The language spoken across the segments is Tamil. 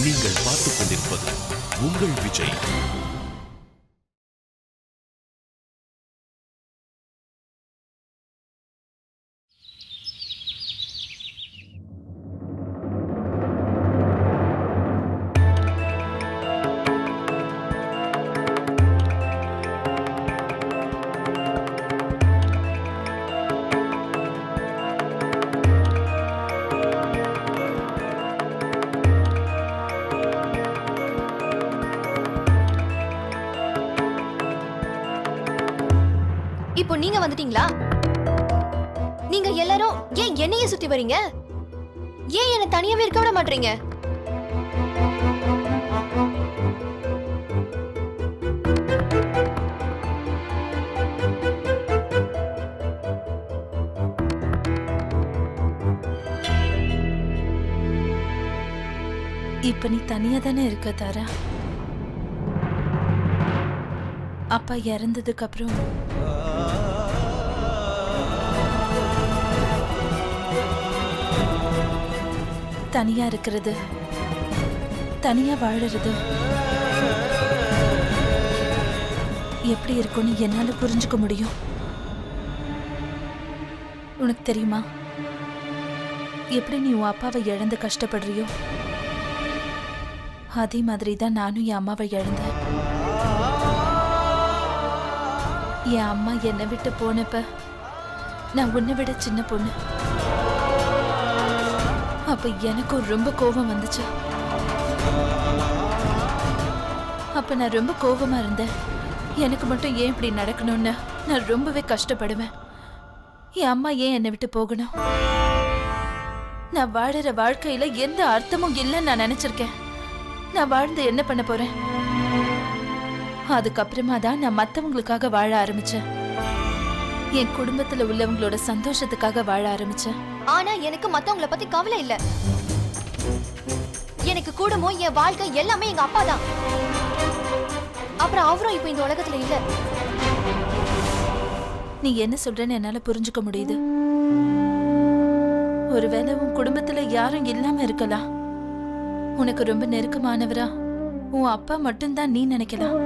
நீங்கள் பார்த்துக் கொண்டிருப்பது உங்கள் விஜய். இப்போ நீங்க வந்துட்டீங்களா? நீங்க எல்லாரும் ஏன் என்னைய சுத்தி வரீங்க? ஏன் என்ன தனியாவே இருக்க விட மாட்டீங்க? இப்ப நீ தனியா தானே இருக்க தாரா. அப்பா இறந்ததுக்கு அப்புறம் தனியா இருக்கிறது, தனியா வாழறது எப்படி இருக்கும்னு என்னால புரிஞ்சுக்க முடியும். உனக்கு தெரியுமா, எப்படி நீ உன் அப்பாவை இழந்து கஷ்டப்படுறியோ அதே மாதிரி தான் நானும் என் அம்மாவை இழந்தேன். என் அம்மா என்னை விட்டு போனப்ப நான் உன்னை விட சின்ன பொண்ணு. அப்ப எனக்கும் ரொம்ப கோபம் வந்துச்சு. அப்ப நான் ரொம்ப கோபமா இருந்தேன். எனக்கு மட்டும் ஏன் இப்படி நடக்கணும்னு நான் ரொம்பவே கஷ்டப்படுவேன். என் அம்மா ஏன் என்னை விட்டு போகணும்? நான் வாழற வாழ்க்கையில எந்த அர்த்தமும் இல்லைன்னு நான் நினைச்சிருக்கேன். நான் வாழ்ந்து என்ன பண்ண போறேன்? அதுக்கப்புறமா தான் நான் மத்தவங்களுக்காக வாழ ஆரம்பிச்சேன். என் குடும்பத்துல உள்ளவங்களோட சந்தோஷத்துக்காக வாழ ஆரம்பிச்சேன். ஆனா எனக்கு மத்தவங்கள பத்தி கவலை இல்ல. எனக்கு குடும்பம், என் வாழ்க்கை எல்லாமே எங்க அப்பா தான். அப்புறம் அவரும் இப்ப இந்த உலகத்துல இல்ல. நீ என்ன சொல்றேன்னு என்னால புரிஞ்சுக்க முடியுது. ஒருவேளை உன் குடும்பத்துல யாரும் இல்லாம இருக்கலாம். உனக்கு ரொம்ப நெருக்கமானவரா உன் அப்பா மட்டும்தான் நீ நினைக்கலாம்.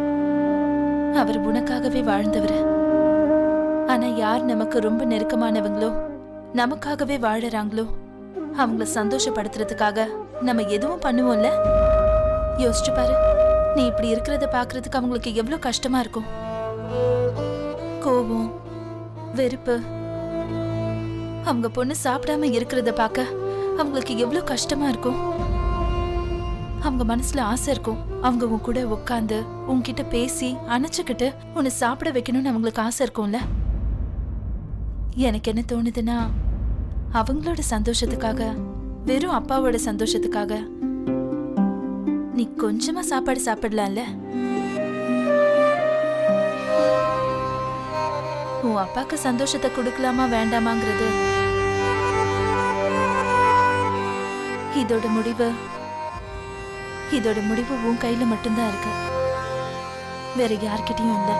அவர் உனக்காகவே வாழ்ந்தவர். ஆனா யார் நமக்கு ரொம்ப நெருக்கமானவங்களோ, நமக்காகவே வாழறாங்களோ, அவங்கள சந்தோஷப்படுத்துறதுக்காக நம்ம எதுவும் பண்ணுவோம்ல. யோசிச்சு பாரு, நீ இப்படி இருக்கிறத பாக்குறதுக்கு அவங்களுக்கு எவ்வளவு கஷ்டமா இருக்கும். கோபம், வெறுப்பு, அவங்க பொண்ணு சாப்பிடாம இருக்கிறத பார்க்க அவங்களுக்கு எவ்வளவு கஷ்டமா இருக்கும். அவங்க மனசுல ஆசை இருக்கும். அவங்க உன் கூட உட்காந்து உன்கிட்ட பேசி அணைச்சுக்கிட்டு உன்னை சாப்பிட வைக்கணும்னு அவங்களுக்கு ஆசை இருக்கும்ல. எனக்கு என்ன தோணுதுன்னா, அவங்களோட சந்தோஷத்துக்காக, வெறும் அப்பாவோட சந்தோஷத்துக்காக நீ கொஞ்சமா சாப்பாடு சாப்பிடலாம்ல. உன் அப்பாக்கு சந்தோஷத்தை கொடுக்கலாமா வேண்டாமாங்கிறது இதோட முடிவு உன் கையில மட்டும்தான் இருக்கு. வேற யார்கிட்டயும் இல்ல.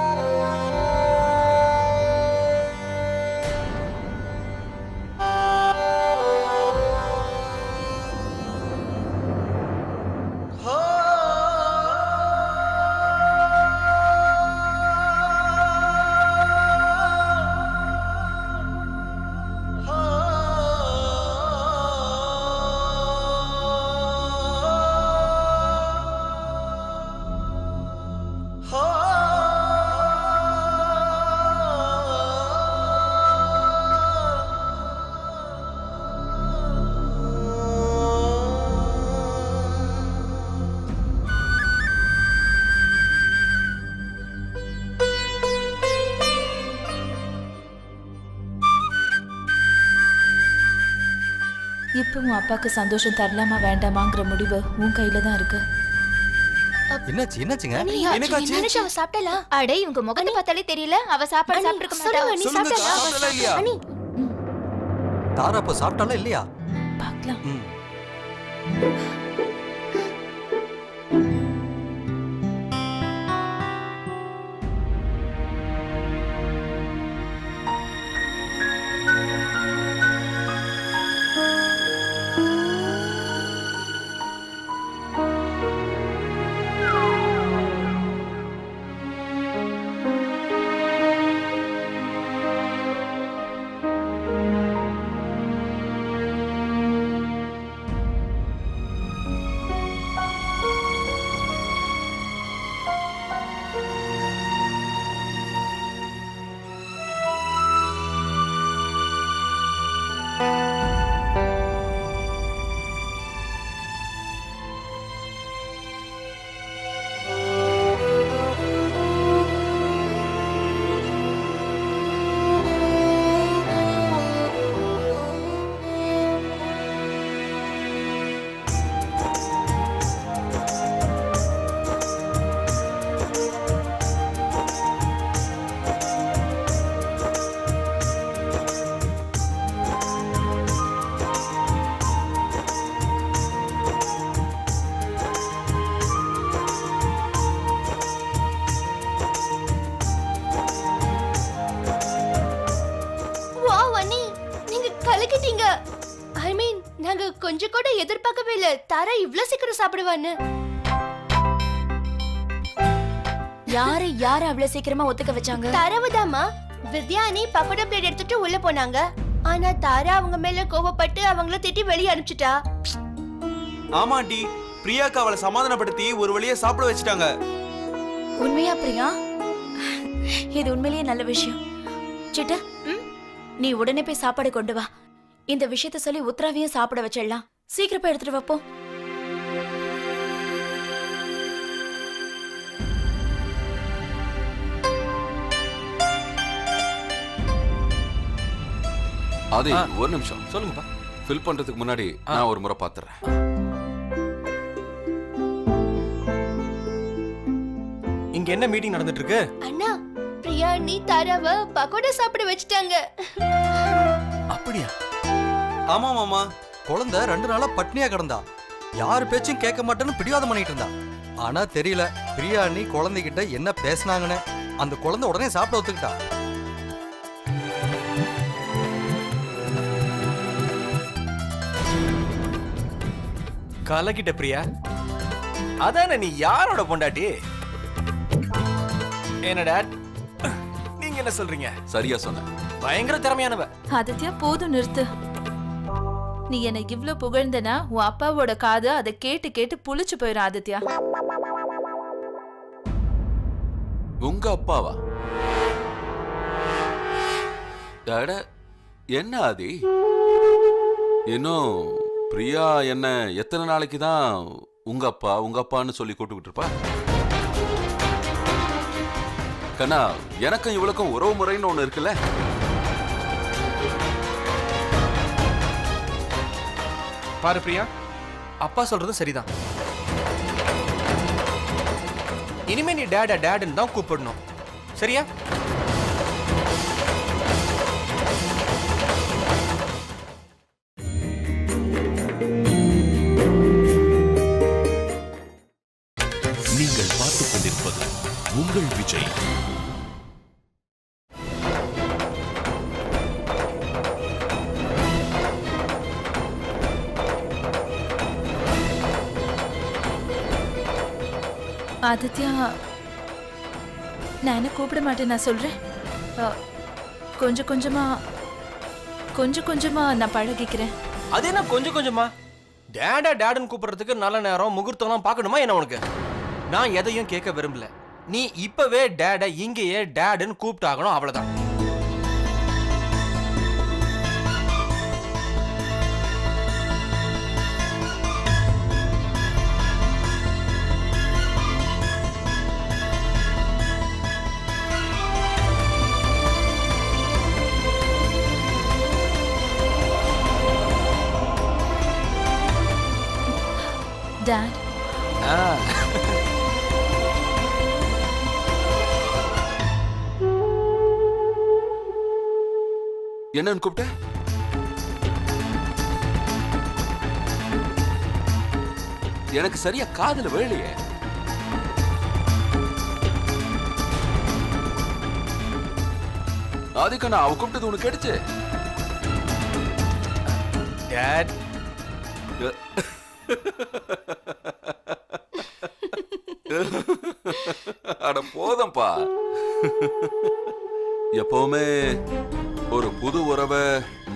இப்ப உன் அப்பாக்கு சந்தோஷம் தரலாமா வேண்டாமாங்கிற முடிவு உன் கையில தான் இருக்கு. என்னாச்சுங்க? நினைச்சு அவ சாப்பிட்டலாம். அடே, இவங்க முகத்தை பார்த்தாலே தெரியல அவ சாப்பாடு சாப்பிட்டிருக்க மாட்டா. நீ சாப்பிட்டல? தாரா அப்ப சாப்பிட்டால இல்லையா? பார்க்கலாம். நாங்க கொஞ்சம் கூட எதிர்பார்க்கவே இல்ல தாரா இவ்ளோ சீக்கிரம் சாப்பிடுவான்னு. யாரு அவ்வளவு சீக்கிரமா ஒத்துக்க வச்சாங்க? தரவுதாமா. வித்யானி பக்கோடா பிளேட் எடுத்துட்டு உள்ள போனாங்க. ஆனா தாரா அவங்க மேல கோவப்பட்டு அவங்கள திட்டி வெளிய அனுப்பிச்சிட்டா. ஆமா ஆண்டி, பிரியாக்கு அவளை சமாதானப்படுத்தி ஒரு வழியா சாப்பிட வச்சுட்டாங்க. உண்மையா பிரியா? இது உண்மையிலேயே நல்ல விஷயம். சிட்டு, நீ உடனே போய் சாப்பாடு கொண்டு வா. இந்த விஷயத்த சொல்லி உத்தராவையும் சாப்பிட வச்சிடலாம். சீக்கிரம் போய் எடுத்துட்டு வைப்போம். அதே ஒரு நிமிஷம் சொல்லுங்கப்பா. ஃபில் பண்றதுக்கு முன்னாடி நான் ஒரு முறை பாத்துறேன். இங்க என்ன மீட்டிங் நடந்துட்டு இருக்கு? அண்ணா, பிரியா நீ தாராவ பக்கோடா சாப்பிட வச்சிட்டாங்க. அப்படியா? ஆமா மாமா. குழந்தை 2 நாளா பட்னியா கிடந்தா. யார் பேச்சும் கேட்க மாட்டேன்னு பிடிவாதம் பண்ணிட்டு இருந்தா. ஆனா தெரியல பிரியா அண்ணி குழந்தைகிட்ட என்ன பேசினாங்கன்னு. அந்த குழந்தை உடனே சாப்பிட ஒத்துக்கிட்டா. கலக்கிட்ட பிரியா. அதானே நீ யாரோட பொண்டாட்டி? என்ன டாட், நீங்க என்ன சொல்றீங்க? சரியா சொன்ன. பயங்கர திறமையானவ. ஆதித்யா போதும் நிறுத்து. நீ என்னை இவ்ளோ புகழ்ந்தனா உன் அப்பாவோட காது அதை கேட்டு கேட்டு புளிச்சு போயிடும் ஆதித்யா. உங்க அப்பாவா? டாட என்ன ஆதி? இன்னும் பிரியா என்ன எத்தனை நாளைக்கு தான் உங்க அப்பான்னு சொல்லி கூப்பிட்டுக்கிட்டு இருப்பா? கண்ணா, எனக்கும் இவளுக்கும் உறவு முறைன்னு ஒண்ணு இருக்குல்ல. பாரு பிரியா, அப்பா சொல்றதும் சரிதான். இனிமே நீ டேடுன்னு தான் கூப்பிடணும், சரியா? நீங்கள் பார்த்துக் கொண்டிருப்பது உங்கள் விஜய். ஆதித்யா, நான் என்ன கூப்பிட மாட்டேன், நான் சொல்றேன். கொஞ்சம் கொஞ்சமா நான் பழகிக்கிறேன். அது என்ன கொஞ்சம் கொஞ்சமா? டேடுன்னு கூப்பிடுறதுக்கு நல்ல நேரம் முகூர்த்தம்லாம் பார்க்கணுமா என்ன உனக்கு? நான் எதையும் கேட்க விரும்பல. நீ இப்பவே டேட இங்கேயே டேடுன்னு கூப்பிட்டாகணும், அவ்வளவுதான். டாட், என்னன்னு கூப்பிட்ட? எனக்கு சரியா காதுல வேலையே. அதுக்கு நான் அவ கூப்பிட்டது உனக்கு கேட்டுச்சு? டேட், அட போதம்பா. எப்பவுமே ஒரு புது உறவை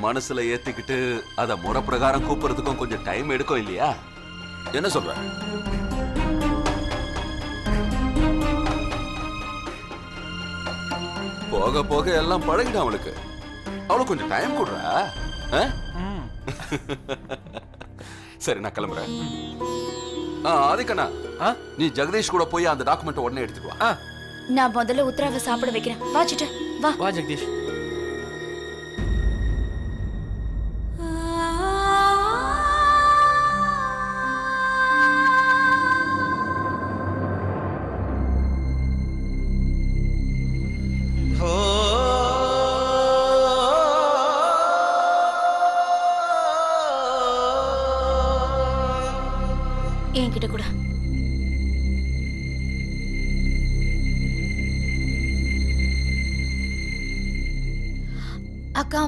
மனசுல ஏத்திக்கிட்டு அத முறை பிரகாரம் கூப்பிடுறதுக்கும் கொஞ்சம் டைம் எடுக்கும் இல்லையா? என்ன சொல்ற? போக போக எல்லாம் பழகிடும் அவளுக்கு. அவளுக்கு கொஞ்சம் டைம் கொடுறா. சரி, நான் கிளம்புறேன். ஆதிக்கண்ணா, நீ ஜெகதீஷ் கூட போய் அந்த டாக்குமெண்ட் உடனே எடுத்துட்டு வா. நான் முதல்ல உத்தராவை சாப்பிட வைக்கிறேன். வாச்சிட்டு வா. வா ஜெகதீஷ். என்கிட்ட கூட. அக்கா,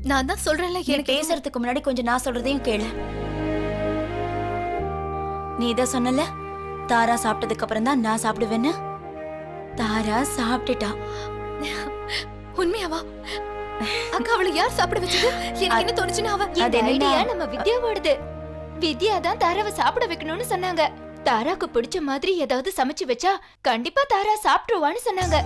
நான் தான் சொல்றேன்ல நீ எனக்கு பேசுறதுக்கு முன்னாடி கொஞ்சம் நான் சொல்றதையும் கேளு. நீ இத சொன்னல, தாரா சாப்பிட்டதுக்கு அப்புறம் தான் நான் சாப்பிடுவேன்னு. தாரா சாப்பிட்டுட்டா. உண்மையாவா? அக்கா அவளை யார் சாப்பிட வச்சது? எனக்கு என்ன தோணுச்சுன்னா அவ அது இந்த என்னன்னா- ஐடியா நம்ம வித்யாவோடது. வித்யா தான் தாராவை சாப்பிட வைக்கணும்னு சொன்னாங்க. தாராக்கு பிடிச்ச மாதிரி ஏதாவது சமைச்சு வச்சா கண்டிப்பா தாரா சாப்பிட்டுருவான்னு சொன்னாங்க.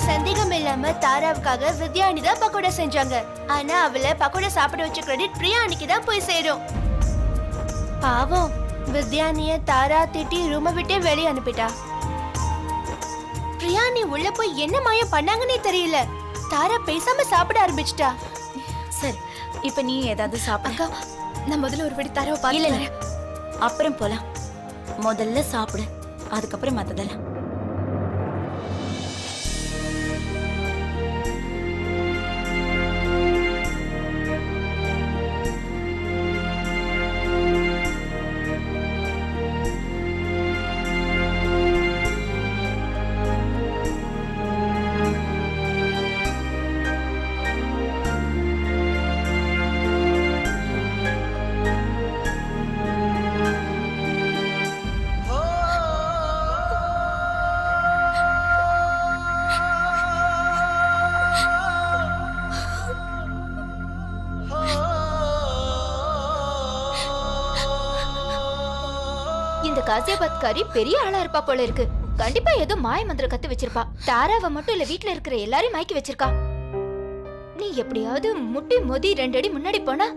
சந்தேகம் இல்லாம தாராவுக்காக வித்யாணி தான் பக்கோடா செஞ்சாங்க. ஆனா அவளை பக்கோடா சாப்பிட வச்ச கிரெடிட் பிரியாணிக்கு தான் போய் சேரும். பாவம், வித்யானிய தாரா திட்டி ரூமை விட்டே வெளியே அனுப்பிட்டா. பிரியாணி உள்ள போய் என்ன மாயம் பண்ணாங்கன்னே தெரியல. தாரா பேசாம சாப்பிட ஆரம்பிச்சிட்டா. சரி, இப்ப நீ ஏதாவது சாப்பிடு. அக்கா நான் முதல்ல ஒரு வாட்டி தாராவை இல்ல பார்த்து இல்ல, அப்புறம் போலாம். முதல்ல சாப்பிடு, அதுக்கப்புறம் மத்ததெல்லாம். இந்த காசியாபாத்காரி பெரிய ஆளா இருப்பா போல இருக்கு. கண்டிப்பா ஏதோ மாய மந்திரம் கத்து வச்சிருப்பா. தாராவை மட்டும் இல்ல, வீட்ல இருக்கிற எல்லாரையும் மயக்கி வச்சிருக்கா. நீ எப்படியாவது முட்டி மோதி 2 அடி முன்னாடி போனா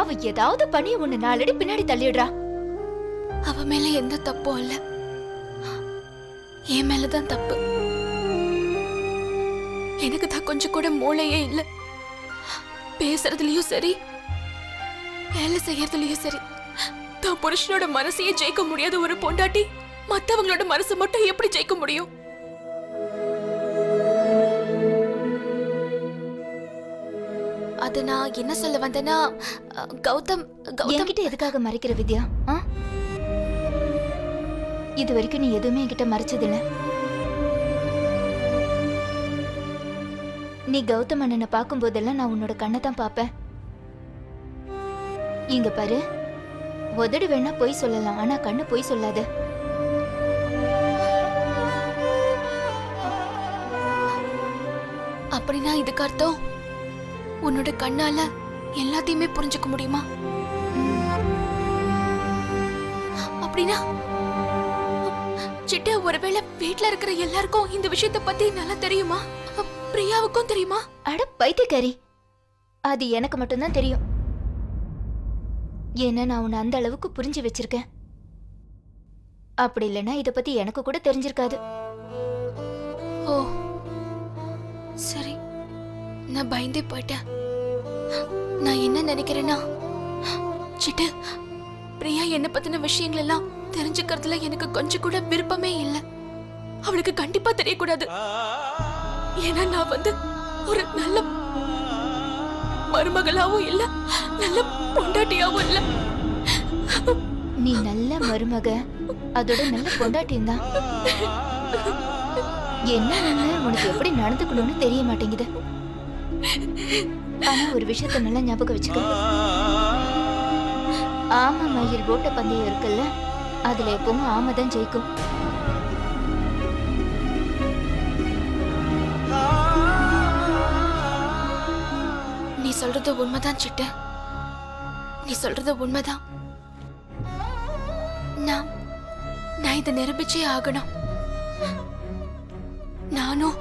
அவ ஏதாவது பண்ணி உன்னை 4 அடி பின்னாடி தள்ளிடுறா. அவ மேல எந்த தப்பும் இல்ல, என் மேலதான் தப்பு. எனக்கு தான் கொஞ்சம் கூட மூளையே இல்ல. பேசுறதுலயும் சரி, வேலை செய்யறதுலயும் சரி, தான் புருஷனோட மனசையே ஜெயிக்க முடியாத ஒரு பொண்டாட்டி மத்தவங்களோட மனசை மட்டும் எப்படி ஜெயிக்க முடியும்? அது நான் என்ன சொல்ல வந்தேன்னா, கௌதம் என்கிட்ட எதுக்காக மறைக்கிற வித்யா? ஆ? இது வரைக்கும் நீ எதுவுமே என்கிட்ட மறைச்சதில்ல. நீ கௌதம் அண்ணனை பார்க்கும் போதெல்லாம் நான் உன்னோட கண்ணை தான் பார்ப்பேன். இங்க பாரு, உதடு வேணா பொய் சொல்லலாம், ஆனா கண்ணு பொய் சொல்லாது. அப்படின்னா இதுக்கு அர்த்தம் உன்னோட கண்ணால எல்லாத்தையுமே புரிஞ்சுக்க முடியுமா? அப்படின்னா சிட்டா ஒருவேளை வீட்ல இருக்கிற எல்லாருக்கும் இந்த விஷயத்தை பத்தி நல்லா தெரியுமா? பிரியாவுக்கும் தெரியுமா? அட பைத்தியக்காரி, அது எனக்கு மட்டும்தான் தெரியும். ஏன்னா நான் உன்னை அந்த அளவுக்கு புரிஞ்சு வச்சிருக்கேன். அப்படி இல்லைன்னா இத பத்தி எனக்கு கூட தெரிஞ்சிருக்காது. ஓ சரி, நான் பயந்தே போயிட்டேன். நான் என்ன நினைக்கிறேன்னா, சிட்டு பிரியா என்ன பத்தின விஷயங்கள் எல்லாம் தெரிஞ்சுக்கிறதுல எனக்கு கொஞ்சம் கூட விருப்பமே இல்லை. அவளுக்கு கண்டிப்பா தெரியக்கூடாது. ஏன்னா நான் ஒரு நல்ல மருமகளாவும் இல்ல, நல்ல பொண்டாட்டியாவும் இல்ல. நீ நல்ல மருமக, அதோட நல்ல பொண்டாட்டியும் தான். என்ன உனக்கு எப்படி நடந்துக்கணும்னு தெரிய மாட்டேங்குது. ஆனா ஒரு விஷயத்த நல்லா ஞாபகம் வச்சுக்க. ஆமா மயில் ஓட்ட பந்தயம் இருக்குல்ல, அதுல எப்பவும் ஆமை தான் ஜெயிக்கும். நீ சொல்றது உண்மைதான் சிட்டு, நீ சொல்றது உண்மைதான். நான் இதை நிரூபிச்சே ஆகணும். நானும்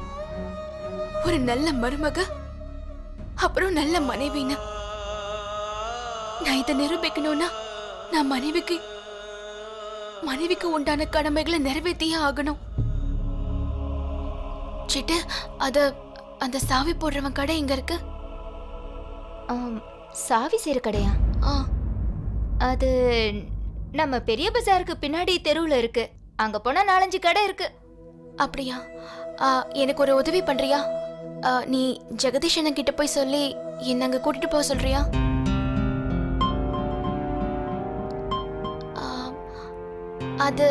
ஒரு நல்ல மருமக, அப்புறம் நல்ல மனைவின்னு. நான் இதை நிரூபிக்கணும்னா நான் மனைவிக்கு உண்டான கடமைகளை நிறைவேற்றியே ஆகணும். சிட்டு, அந்த சாவி போடுறவன் கடை இங்க இருக்கு. சாவி சேர கடையா? அது நம்ம பெரிய பஜாருக்கு பின்னாடி தெருவுல இருக்கு. அங்க போனா 4-5 கடை இருக்கு. அப்படியா? எனக்கு ஒரு உதவி பண்றியா? நீ ஜெகதீஷ் அண்ணன் கிட்ட போய் சொல்லி என்ன அங்க கூட்டிட்டு போக சொல்றியா? அது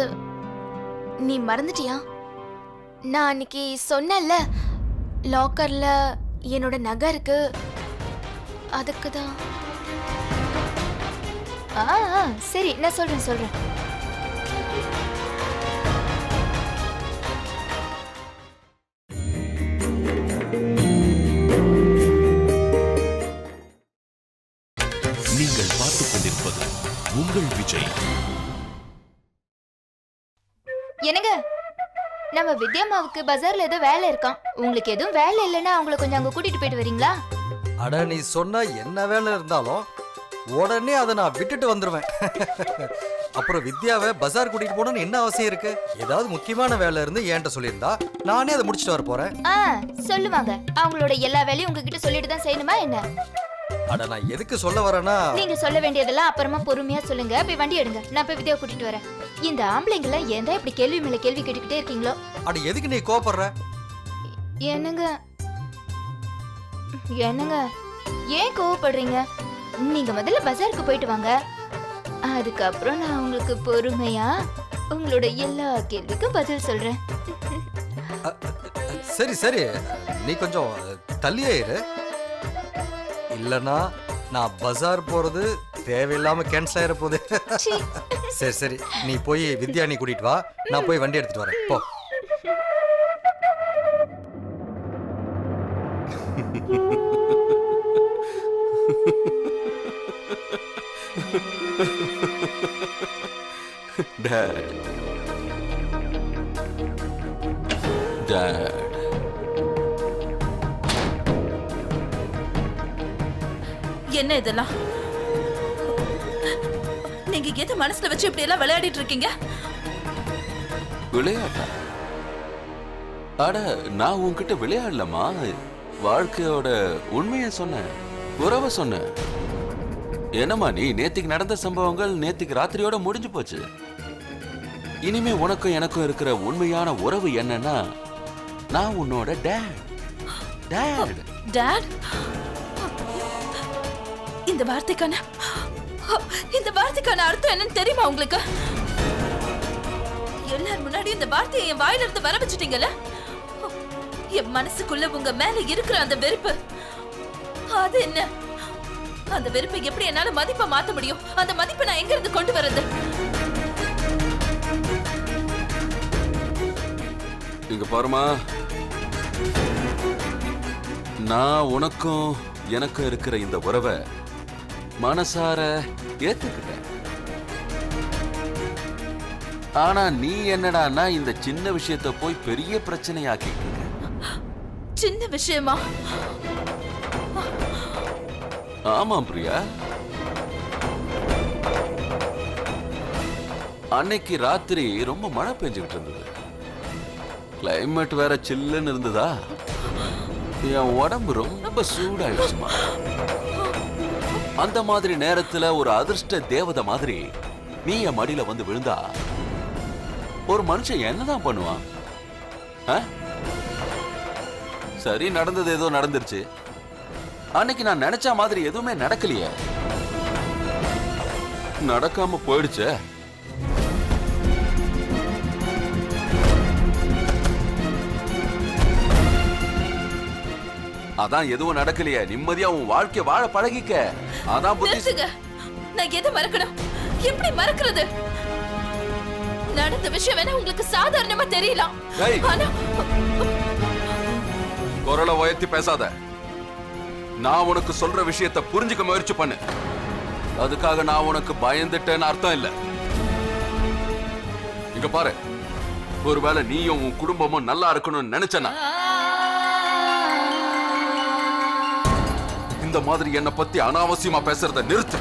நீ மறந்துட்டியா? நான் அன்னைக்கு சொன்னேன்ல, லாக்கர்ல என்னோட நகை இருக்கு, அதுக்கு தான். சரி நான் சொல்றேன். நீங்கள் பார்த்துக் கொண்டிருப்பது உங்கள் விஜய். என்னங்க, நம்ம வித்யாமாவுக்கு பஜார்ல ஏதோ வேலை இருக்காம். உங்களுக்கு எதுவும் வேலை இல்லைன்னா அவங்கள கொஞ்சம் அங்க கூட்டிட்டு போயிட்டு வரீங்களா? அட நீ சொன்ன என்ன வேலை இருந்தாலும் உடனே அதை நான் விட்டுட்டு வந்துருவேன். அப்புறம் வித்யாவை பஜார் கூட்டிட்டு போகணும்னு என்ன அவசியம் இருக்கு? ஏதாவது முக்கியமான வேலை இருந்து என்கிட்ட சொல்லியிருந்தா நானே அதை முடிச்சுட்டு வர போறேன். சொல்லுவாங்க. அவங்களோட எல்லா வேலையும் உங்ககிட்ட சொல்லிட்டு தான் செய்யணுமா என்ன? அட நான் எதுக்கு சொல்ல வரேன்னா, நீங்க சொல்ல வேண்டியதெல்லாம் அப்புறமா பொறுமையா சொல்லுங்க. போய் வண்டி எடுங்க, நான் போய் வித்யாவை கூட்டிட்டு வரேன். இந்த ஆம்பளைங்கள ஏன் இப்படி கேள்வி மேல கேள்வி கேட்டுக்கிட்டே இருக்கீங்களோ? அட எதுக்கு நீ கோபப்படுற? என்னங்க ஏன் கோவப்படுறீங்க? நீங்க முதல்ல பஜாருக்கு போயிட்டு வாங்க. அதுக்கப்புறம் நான் உங்களுக்கு பொறுமையா உங்களோட எல்லா கேள்விக்கும் பதில் சொல்றேன். சரி நீ கொஞ்சம் தள்ளியே இரு. இல்லனா நான் பஜார் போறது தேவையில்லாம கேன்சல் ஆயிர போகுது. சரி நீ போய் வித்யா நீ கூட்டிட்டு வா, நான் போய் வண்டி எடுத்துட்டு வரேன். போ. Dad. என்ன இதெல்லாம்? நீங்க எது மனசுல வச்சு இப்படி எல்லாம் விளையாடிட்டு இருக்கீங்க? விளையாட்டா? அட நான் உன்கிட்ட விளையாடலமா, வாழ்க்கையோட உண்மையை சொன்னேன், உறவை சொன்னேன். என்னம்மா நீ நேத்திக்கு நடந்த சம்பவங்கள் நேத்திக்கு ராத்திரியோட முடிஞ்சு போச்சு. இனிமே உனக்கும் எனக்கும் இருக்கிற உண்மையான உறவு என்னன்னா, நான் உன்னோட டேட். டாட்? இந்த வார்த்தைக்கான அர்த்தம் என்னன்னு தெரியுமா உங்களுக்கு? எல்லாரும் முன்னாடி இந்த வார்த்தையை என் வாயில இருந்து வர வச்சுட்டீங்கல்ல. என் மனசுக்குள்ள உங்க மேல இருக்கிற அந்த வெறுப்பு, அது என்ன? அந்த வெறுப்பை எப்படி என்னால மதிப்பை மாத்த முடியும்? அந்த மதிப்பை நான் எங்க இருந்து கொண்டு வர்றது? இங்க பாருமா, நான் உனக்கும் எனக்கும் இருக்கிற இந்த உறவை மனசார ஏத்துக்கிட்டேன். ஆனா நீ என்னடான்னா இந்த சின்ன விஷயத்தை போய் பெரிய பிரச்சனையாக்கிட்டு இருக்க. சின்ன விஷயமா? ஆமாம் பிரியா, அன்னைக்கு ராத்திரி ரொம்ப மழை பெஞ்சுக்கிட்டு இருந்தது. கிளைமேட் வேற சில்லுன்னு இருந்ததா, என் உடம்பு ரொம்ப சூடாயிடுச்சுமா. அந்த மாதிரி நேரத்துல ஒரு அதிர்ஷ்ட தேவதை மாதிரி நீ என் மடியில வந்து விழுந்தா ஒரு மனுஷன் என்னதான் பண்ணுவான்? சரி, நடந்தது ஏதோ நடந்துருச்சு. அன்னைக்கு நான் நினைச்ச மாதிரி எதுவுமே நடக்கலையே, நடக்காம போயிடுச்சே. அதான் எதுவும் நடக்கலையே, நிம்மதியா உன் வாழ்க்கை வாழ பழகிக்க. அதான் புத்தி. நான் எதை மறக்கணும்? எப்படி மறக்கிறது? நடந்த விஷயம் வேணா உங்களுக்கு சாதாரணமா தெரியலாம். ஆனா குரலை உயர்த்தி பேசாத. நான் உனக்கு சொல்ற விஷயத்தை புரிஞ்சுக்க முயற்சி பண்ணு. அதுக்காக நான் உனக்கு பயந்துட்டேன்னு அர்த்தம் இல்ல. இங்க பாரு, ஒருவேளை நீயும் உன் குடும்பமும் நல்லா இருக்கணும்னு நினைச்சனா இந்த மாதிரி என்னை பத்தி அனாவசியமா பேசுறத நிறுத்து.